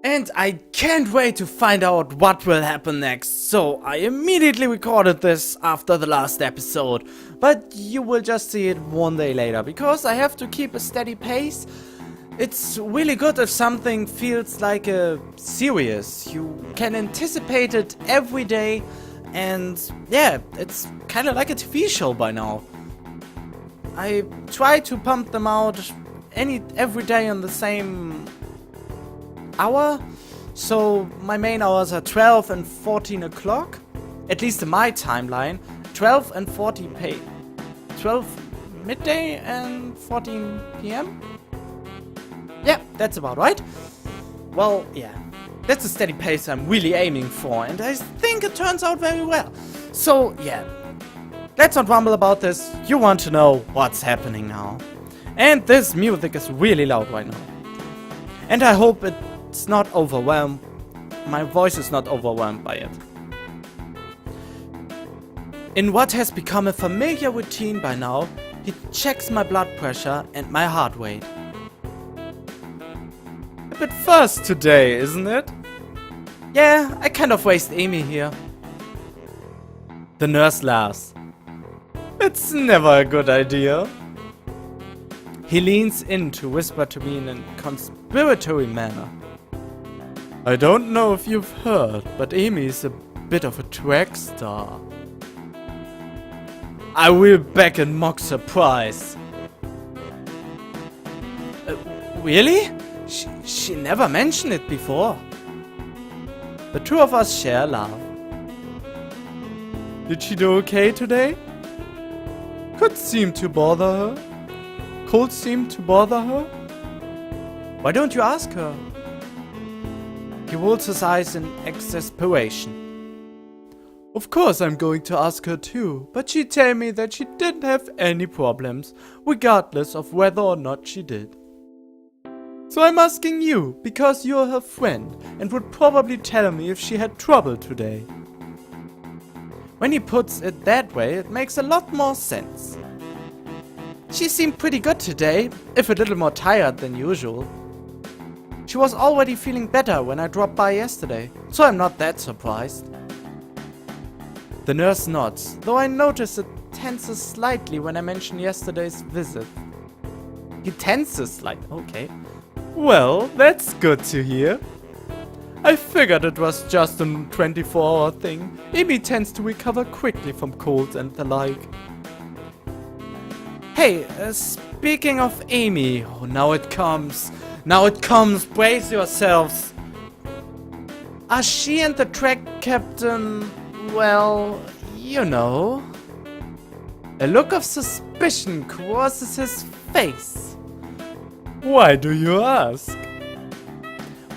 And I can't wait to find out what will happen next, so I immediately recorded this after the last episode, but you will just see it one day later, because I have to keep a steady pace. It's really good if something feels like a series. You can anticipate it every day, and yeah, it's kind of like a TV show by now. I try to pump them out every day on the same hour, so my main hours are 12 and 14 o'clock, at least in my timeline. 12 and 40 12 midday and 14 p.m. Yeah, that's about right. Well, yeah, that's a steady pace I'm really aiming for, and I think it turns out very well. So yeah, let's not rumble about this. You want to know what's happening now. And this music is really loud right now, and I hope it's not overwhelmed. My voice is not overwhelmed by it. In what has become a familiar routine by now, he checks my blood pressure and my heart rate. A bit fast today, isn't it? Yeah, I kind of waste Amy here. The nurse laughs. It's never a good idea. He leans in to whisper to me in a conspiratory manner. I don't know if you've heard, but Amy is a bit of a track star. I will back in mock surprise. Really? She never mentioned it before. The two of us share a laugh. Did she do okay today? Could seem to bother her. Cold seem to bother her? Why don't you ask her? He rolls his eyes in exasperation. Of course I'm going to ask her too, but she told me that she didn't have any problems, regardless of whether or not she did. So I'm asking you, because you're her friend, and would probably tell me if she had trouble today. When he puts it that way, it makes a lot more sense. She seemed pretty good today, if a little more tired than usual. She was already feeling better when I dropped by yesterday, so I'm not that surprised. The nurse nods, though I notice it tenses slightly when I mention yesterday's visit. He tenses slightly, okay. Well, that's good to hear. I figured it was just a 24-hour thing. Amy tends to recover quickly from colds and the like. Hey, speaking of Amy, oh, now it comes. Now it comes, brace yourselves. Are she and the track captain, well, you know? A look of suspicion crosses his face. Why do you ask?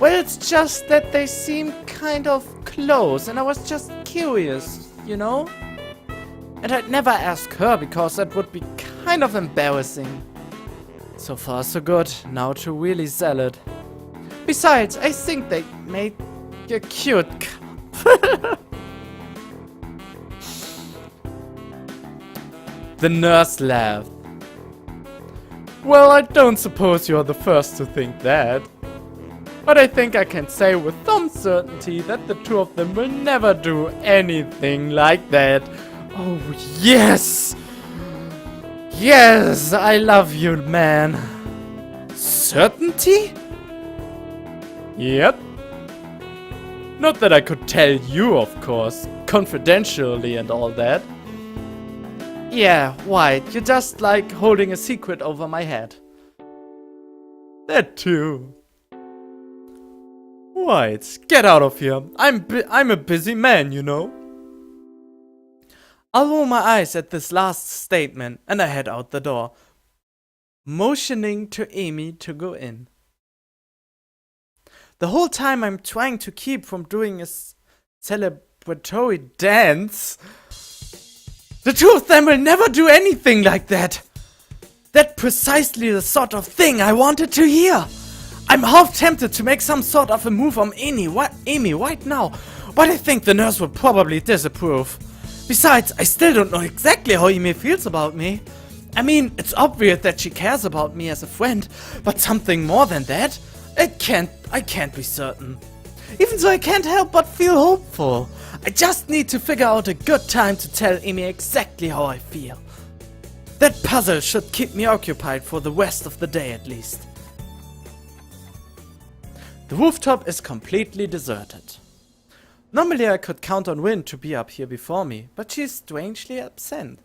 Well, it's just that they seem kind of close, and I was just curious, you know? And I'd never ask her because that would be kind of embarrassing. So far so good, now to really sell it. Besides, I think they made a cute couple. The nurse laughed. Well, I don't suppose you're the first to think that. But I think I can say with some certainty that the two of them will never do anything like that. Oh, yes! Yes, I love you, man. Certainty? Yep. Not that I could tell you, of course, confidentially and all that. Yeah, right, you just like holding a secret over my head. That too. Right, get out of here. I'm a busy man, you know. I'll roll my eyes at this last statement and I head out the door, motioning to Amy to go in. The whole time I'm trying to keep from doing a celebratory dance. The two of them will never do anything like that. That's precisely the sort of thing I wanted to hear. I'm half tempted to make some sort of a move on Amy right now, but I think the nurse would probably disapprove. Besides, I still don't know exactly how Amy feels about me. I mean, it's obvious that she cares about me as a friend, but something more than that? It can't I can't be certain. Even so, I can't help but feel hopeful. I just need to figure out a good time to tell Amy exactly how I feel. That puzzle should keep me occupied for the rest of the day at least. The rooftop is completely deserted. Normally I could count on Win to be up here before me, but she is strangely absent.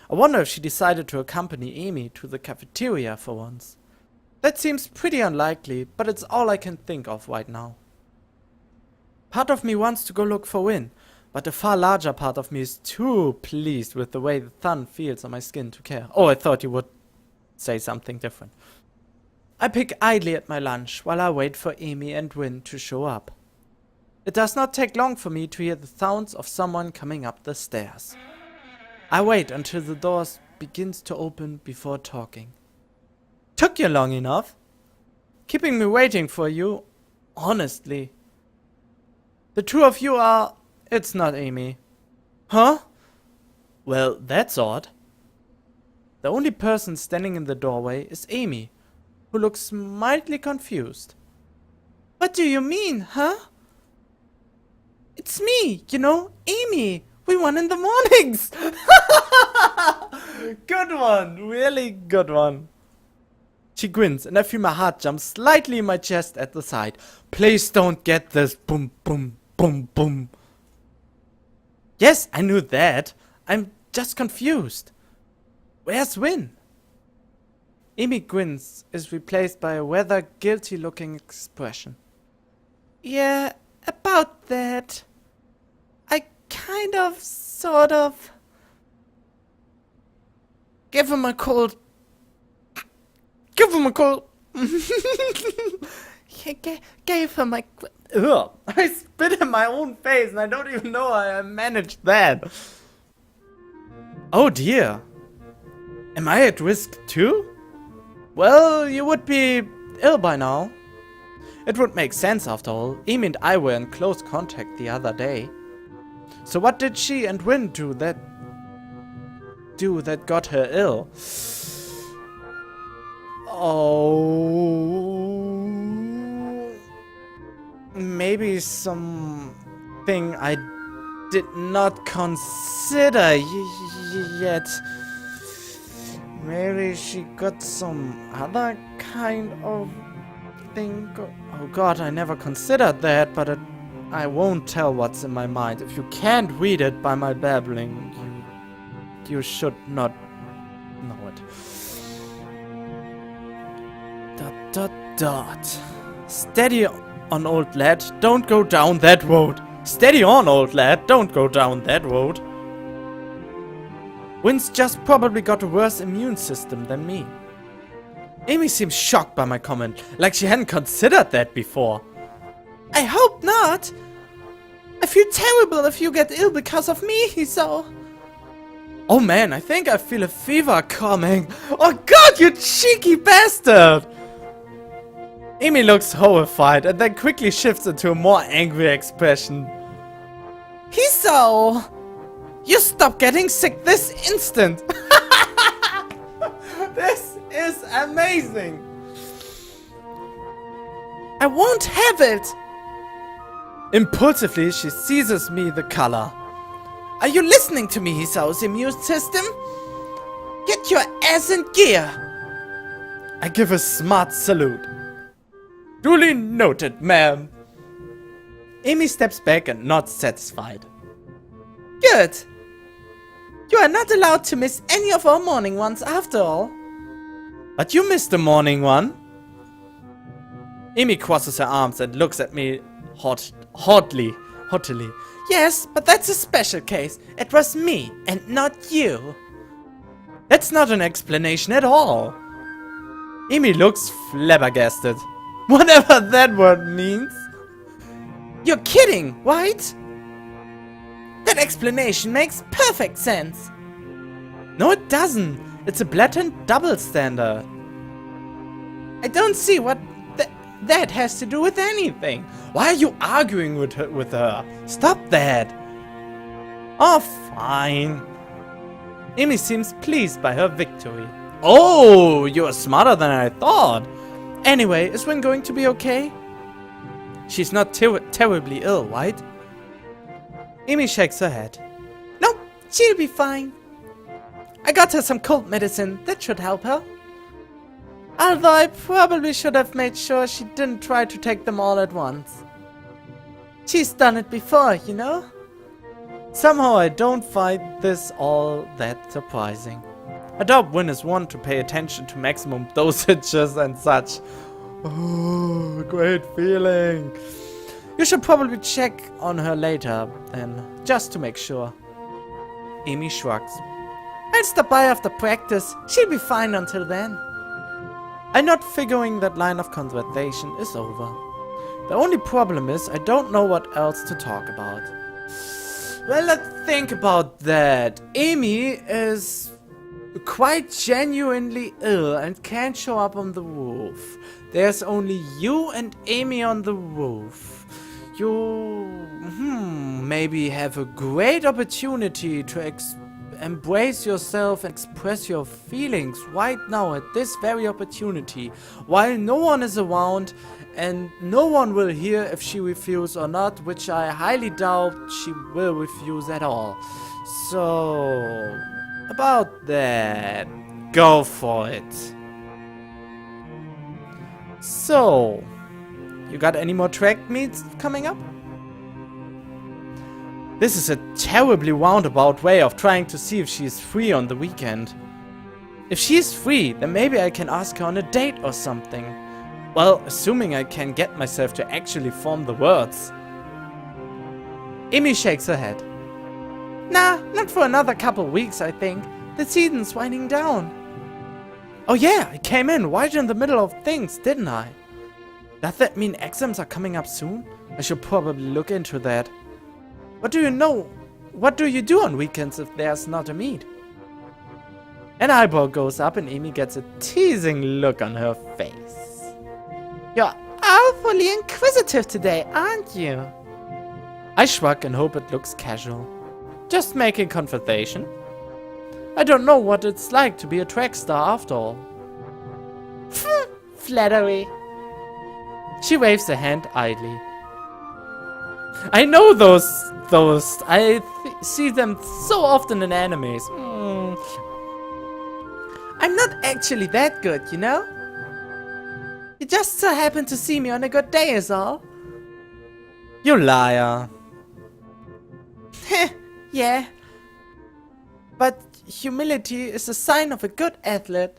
I wonder if she decided to accompany Amy to the cafeteria for once. That seems pretty unlikely, but it's all I can think of right now. Part of me wants to go look for Win, but a far larger part of me is too pleased with the way the sun feels on my skin to care. Oh, I thought you would say something different. I pick idly at my lunch while I wait for Amy and Win to show up. It does not take long for me to hear the sounds of someone coming up the stairs. I wait until the doors begins to open before talking. Took you long enough? Keeping me waiting for you? Honestly. The two of you are... It's not Amy. Huh? Well, that's odd. The only person standing in the doorway is Amy, who looks mildly confused. What do you mean, huh? It's me, you know, Amy. We won in the mornings. Good one, really good one. She grins and I feel my heart jump slightly in my chest at the sight. Please don't get this boom, boom, boom, boom. Yes, I knew that. I'm just confused. Where's Win? Amy grins is replaced by a rather guilty looking expression. Yeah, about that. I kind of, sort of. Give him a call. Give him a call. Gave him a... Ugh. I spit in my own face and I don't even know how I managed that. Oh dear. Am I at risk too? Well, you would be ill by now. It would make sense after all. Amy and I were in close contact the other day. So what did she and Win do that got her ill? Oh, maybe something I did not consider yet. Maybe she got some other kind of thing. Oh god, I never considered that, but I won't tell what's in my mind. If you can't read it by my babbling, you should not know it. ... Steady on, old lad, don't go down that road. Steady on, old lad, don't go down that road. Win's just probably got a worse immune system than me. Amy seems shocked by my comment, like she hadn't considered that before. I hope not. I feel terrible if you get ill because of me, so... Oh man, I think I feel a fever coming. Oh god, you cheeky bastard! Amy looks horrified and then quickly shifts into a more angry expression. Hiso! You stop getting sick this instant! This is amazing! I won't have it! Impulsively, she seizes me the collar. Are you listening to me, Hisao's immune system? Get your ass in gear! I give a smart salute. Duly noted, ma'am. Amy steps back and nods satisfied. Good. You are not allowed to miss any of our morning ones after all. But you missed the morning one. Amy crosses her arms and looks at me haughtily. Yes, but that's a special case. It was me and not you. That's not an explanation at all. Amy looks flabbergasted. Whatever that word means. You're kidding, right? That explanation makes perfect sense. No, it doesn't. It's a blatant double standard. I don't see what that has to do with anything. Why are you arguing with her? Stop that. Oh, fine. Amy seems pleased by her victory. Oh, you're smarter than I thought. Anyway, is Win going to be okay? She's not terribly ill, right? Amy shakes her head. No, she'll be fine. I got her some cold medicine. That should help her. Although I probably should have made sure she didn't try to take them all at once. She's done it before, you know? Somehow I don't find this all that surprising. I doubt Win is one to pay attention to maximum dosages and such. Oh, great feeling. You should probably check on her later then, just to make sure. Amy shrugs. I'll stop by after practice. She'll be fine until then. I'm not figuring that line of conversation is over. The only problem is I don't know what else to talk about. Well, let's think about that. Amy is quite genuinely ill and can't show up on the roof. There's only you and Amy on the roof. You maybe have a great opportunity to embrace yourself and express your feelings right now at this very opportunity, while no one is around and no one will hear if she refuses or not, which I highly doubt she will refuse at all. So, about that, go for it. So, you got any more track meets coming up? This is a terribly roundabout way of trying to see if she is free on the weekend. If she is free, then maybe I can ask her on a date or something. Well, assuming I can get myself to actually form the words. Amy shakes her head. Nah, not for another couple weeks, I think. The season's winding down. Oh yeah, I came in right in the middle of things, didn't I? Does that mean exams are coming up soon? I should probably look into that. What do you know? What do you do on weekends if there's not a meet? An eyebrow goes up and Amy gets a teasing look on her face. You're awfully inquisitive today, aren't you? I shrug and hope it looks casual. Just making conversation. I don't know what it's like to be a track star after all. Flattery. She waves a hand idly. I know those. I see them so often in animes. I'm not actually that good, you know? You just so happen to see me on a good day is all. You liar. Heh, yeah. But humility is a sign of a good athlete.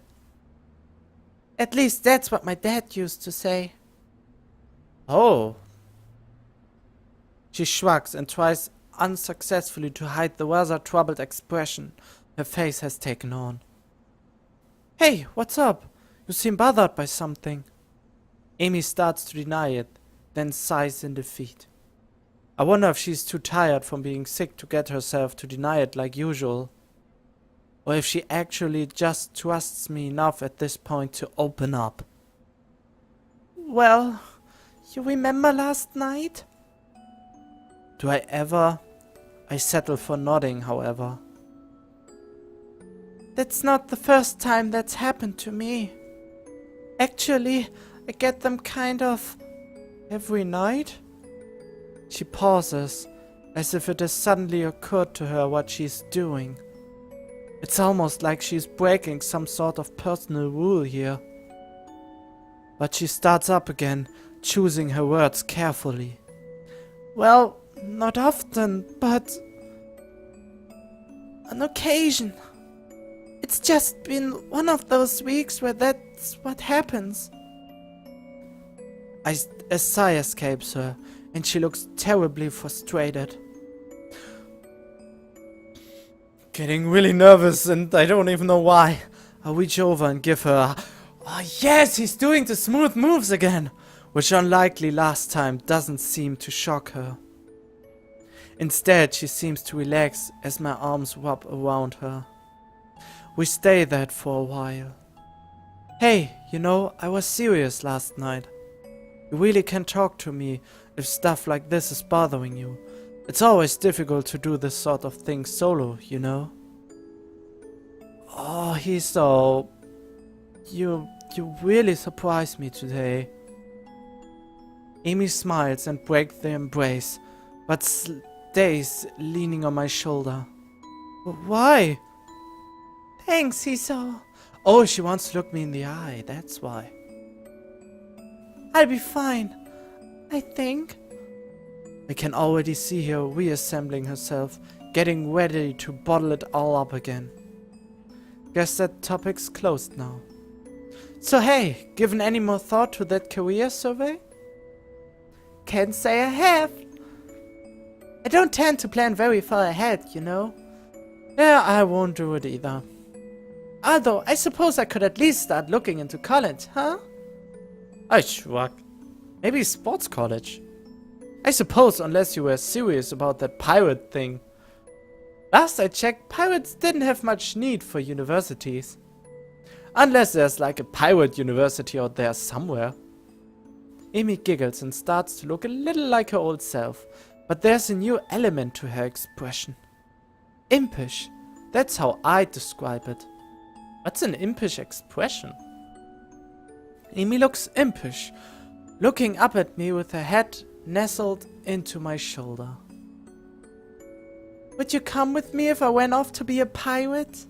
At least that's what my dad used to say. Oh. She shrugs and tries unsuccessfully to hide the rather troubled expression her face has taken on. Hey, what's up? You seem bothered by something. Amy starts to deny it, then sighs in defeat. I wonder if she's too tired from being sick to get herself to deny it like usual. Or if she actually just trusts me enough at this point to open up. Well, you remember last night? Do I ever? I settle for nodding, however. That's not the first time that's happened to me. Actually, I get them kind of every night. She pauses, as if it has suddenly occurred to her what she's doing. It's almost like she's breaking some sort of personal rule here. But she starts up again, choosing her words carefully. Well, not often, but on occasion. It's just been one of those weeks where that's what happens. A sigh escapes her, and she looks terribly frustrated. Getting really nervous, and I don't even know why. I reach over and give her oh yes, he's doing the smooth moves again, which unlikely last time doesn't seem to shock her. Instead, she seems to relax as my arms wrap around her. We stay that for a while. Hey, you know, I was serious last night. You really can talk to me if stuff like this is bothering you. It's always difficult to do this sort of thing solo, you know? Oh, he's so... You really surprised me today. Amy smiles and breaks the embrace, but stays leaning on my shoulder. Why? Thanks, Hiso. Oh, she wants to look me in the eye, that's why. I'll be fine, I think. I can already see her reassembling herself, getting ready to bottle it all up again. Guess that topic's closed now. So hey, given any more thought to that career survey? Can't say I have. I don't tend to plan very far ahead, you know. Yeah, I won't do it either. Although, I suppose I could at least start looking into college, huh? I shrug. Maybe sports college. I suppose, unless you were serious about that pirate thing. Last I checked, pirates didn't have much need for universities. Unless there's like a pirate university out there somewhere. Amy giggles and starts to look a little like her old self, but there's a new element to her expression. Impish. That's how I describe it. What's an impish expression? Amy looks impish, looking up at me with her head nestled into my shoulder. Would you come with me if I went off to be a pirate?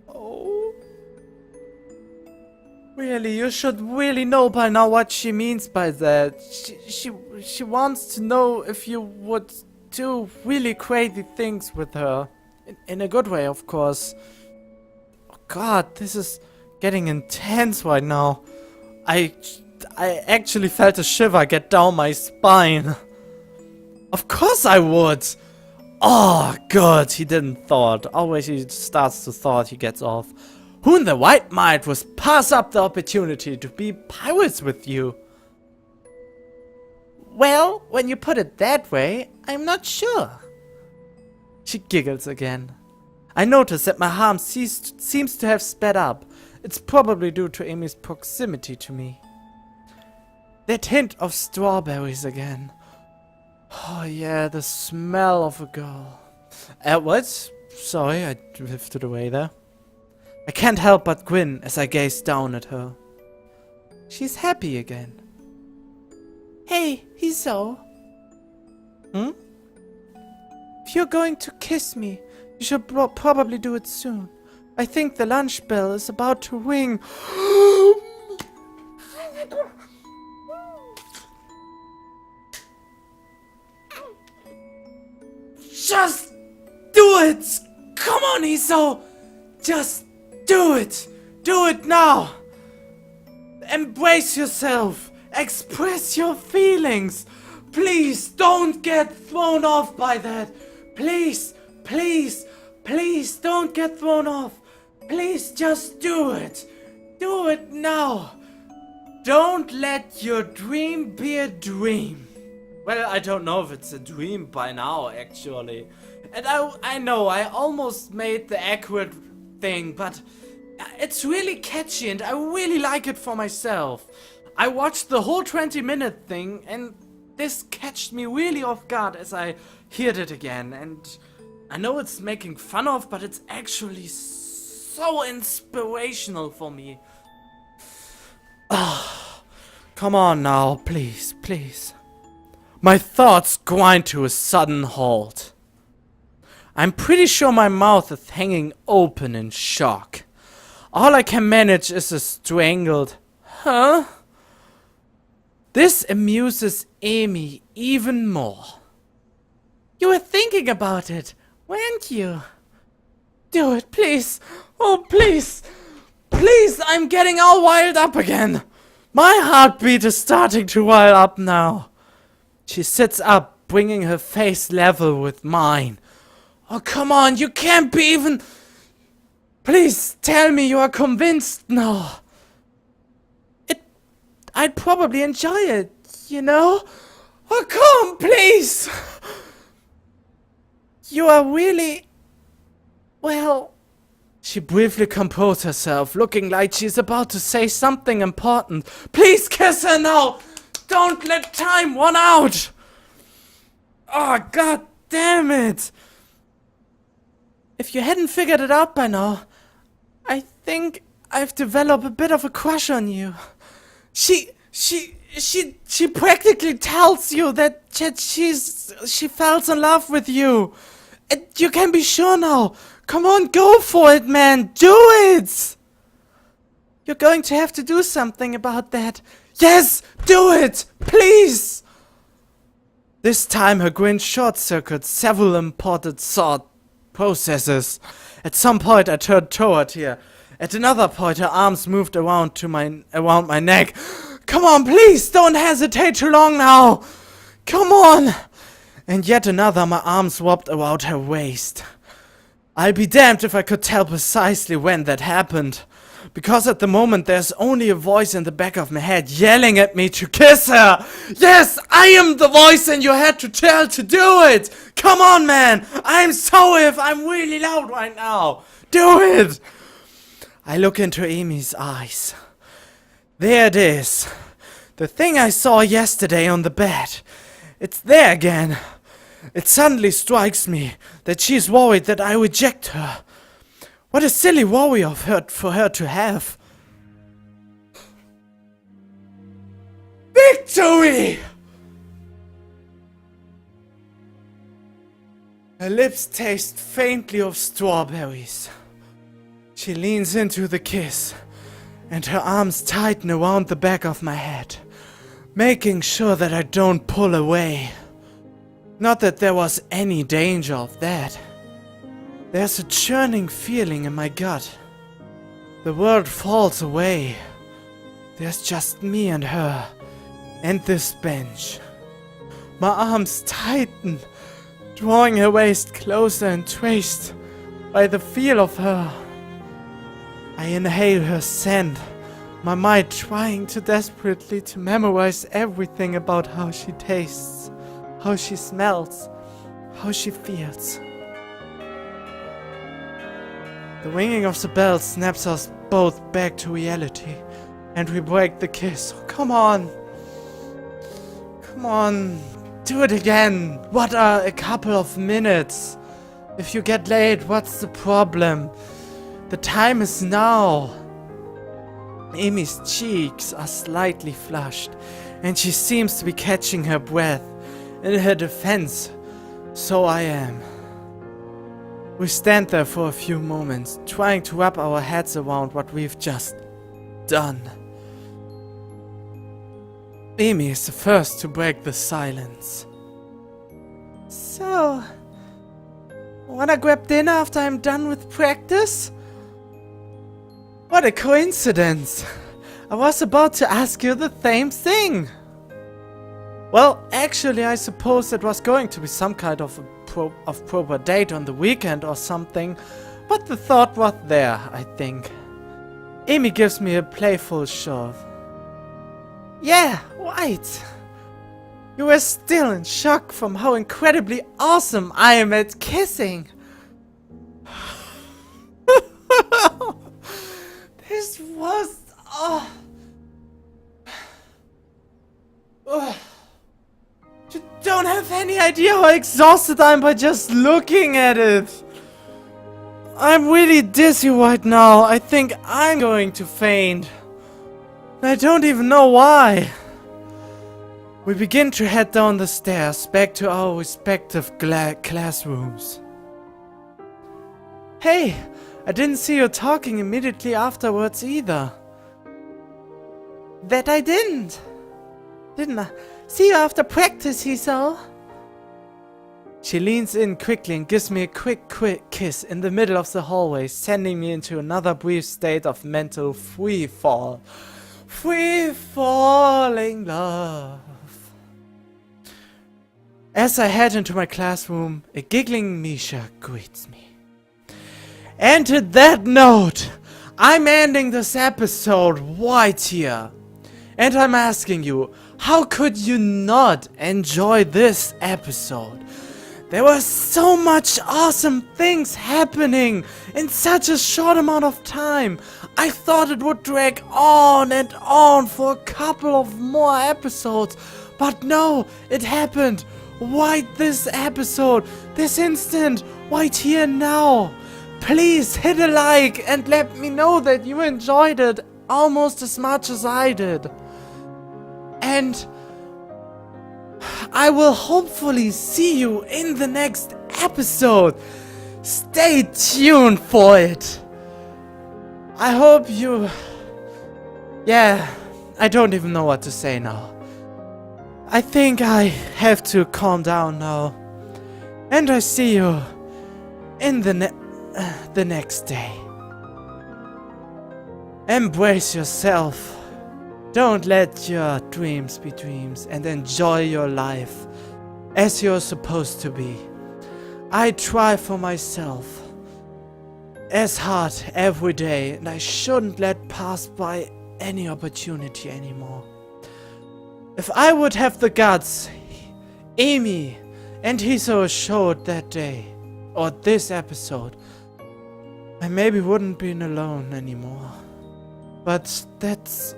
Oh. Really, you should really know by now what she means by that. She wants to know if you would do really crazy things with her. In a good way, of course. Oh God, this is getting intense right now. I actually felt a shiver get down my spine. Of course I would. Oh, good, he didn't thought. Always he starts to thought, he gets off. Who in the right mind would pass up the opportunity to be pirates with you? Well, when you put it that way, I'm not sure. She giggles again. I notice that my heart seems to have sped up. It's probably due to Amy's proximity to me. That hint of strawberries again. Oh yeah, the smell of a girl. What? Sorry, I drifted away there. I can't help but grin as I gaze down at her. She's happy again. Hey, Hiso. Hmm? If you're going to kiss me, you should probably do it soon. I think the lunch bell is about to ring. Just do it! Come on, Hiso! Just do it! Do it now! Embrace yourself! Express your feelings! Please don't get thrown off by that! Please, please, please don't get thrown off! Please just do it! Do it now! Don't let your dream be a dream! Well, I don't know if it's a dream by now, actually. And I know, I almost made the accurate thing, but it's really catchy and I really like it for myself. I watched the whole 20-minute thing and this catched me really off guard as I heard it again. And I know it's making fun of, but it's actually so inspirational for me. Come on now, please, please. My thoughts grind to a sudden halt. I'm pretty sure my mouth is hanging open in shock. All I can manage is a strangled, huh? This amuses Amy even more. You were thinking about it, weren't you? Do it, please. Oh, please. Please, I'm getting all wild up again. My heartbeat is starting to rile up now. She sits up, bringing her face level with mine. Oh, come on, you can't be even... Please, tell me you are convinced now. I'd probably enjoy it, you know? Oh, come, please! You are really... Well... She briefly composed herself, looking like she's about to say something important. Please kiss her now! Don't let time run out! Oh, god damn it! If you hadn't figured it out by now, I think I've developed a bit of a crush on you. She She practically tells you that she falls in love with you. And you can be sure now. Come on, go for it, man. Do it. You're going to have to do something about that. Yes, do it, please. This time her grin short-circuits several important thought processes. At some point I turned toward her. At another point her arms moved around my neck. Come on, please, don't hesitate too long now. Come on. And yet another, my arms wrapped around her waist. I'll be damned if I could tell precisely when that happened. Because at the moment there's only a voice in the back of my head yelling at me to kiss her. Yes, I am the voice in your head to tell to do it. Come on, man. I'm sorry if I'm really loud right now. Do it. I look into Amy's eyes. There it is. The thing I saw yesterday on the bed. It's there again. It suddenly strikes me that she's worried that I reject her. What a silly worry of her for her to have. Victory! Her lips taste faintly of strawberries. She leans into the kiss, and her arms tighten around the back of my head, making sure that I don't pull away. Not that there was any danger of that. There's a churning feeling in my gut. The world falls away. There's just me and her, and this bench. My arms tighten, drawing her waist closer and twist by the feel of her. I inhale her scent, my mind trying desperately to memorize everything about how she tastes, how she smells, how she feels. The ringing of the bell snaps us both back to reality, and we break the kiss. Oh, come on! Come on! Do it again! What are a couple of minutes? If you get late, what's the problem? The time is now! Amy's cheeks are slightly flushed, and she seems to be catching her breath. In her defense, so I am. We stand there for a few moments, trying to wrap our heads around what we've just done. Amy is the first to break the silence. So, wanna grab dinner after I'm done with practice? What a coincidence! I was about to ask you the same thing! Well, actually, I suppose it was going to be some kind of a proper date on the weekend or something, but the thought was there, I think. Amy gives me a playful shove. Yeah, right. You were still in shock from how incredibly awesome I am at kissing. This was... You don't have any idea how exhausted I am by just looking at it. I'm really dizzy right now. I think I'm going to faint. I don't even know why. We begin to head down the stairs back to our respective classrooms. Hey, I didn't see you talking immediately afterwards either. That I didn't I? See you after practice, Hiso. She leans in quickly and gives me a quick kiss in the middle of the hallway, sending me into another brief state of mental free fall. Free falling love. As I head into my classroom, a giggling Misha greets me. And to that note, I'm ending this episode right here. And I'm asking you, how could you not enjoy this episode? There were so much awesome things happening in such a short amount of time. I thought it would drag on and on for a couple of more episodes. But no, it happened right this episode, this instant, right here now. Please hit a like and let me know that you enjoyed it almost as much as I did. and I will hopefully see you in the next episode. Stay tuned for it. I hope you... Yeah, I don't even know what to say now. I think I have to calm down now. And I see you in the next day. Embrace yourself. Don't let your dreams be dreams, and enjoy your life as you're supposed to be. I try for myself as hard every day, and I shouldn't let pass by any opportunity anymore. If I would have the guts Amy and Hiso showed that day, or this episode, I maybe wouldn't be alone anymore. But that's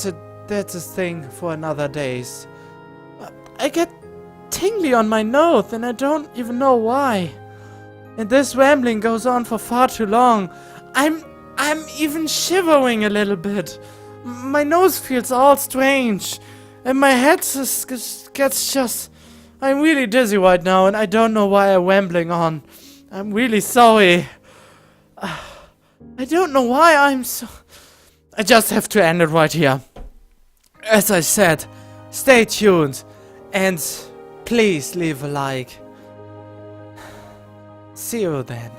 a thing for another days. I get tingly on my nose and I don't even know why. And this rambling goes on for far too long. I'm even shivering a little bit. My nose feels all strange. And my head gets just... I'm really dizzy right now and I don't know why I'm rambling on. I'm really sorry. I don't know why I'm so... I just have to end it right here. As I said, stay tuned and please leave a like. See you then.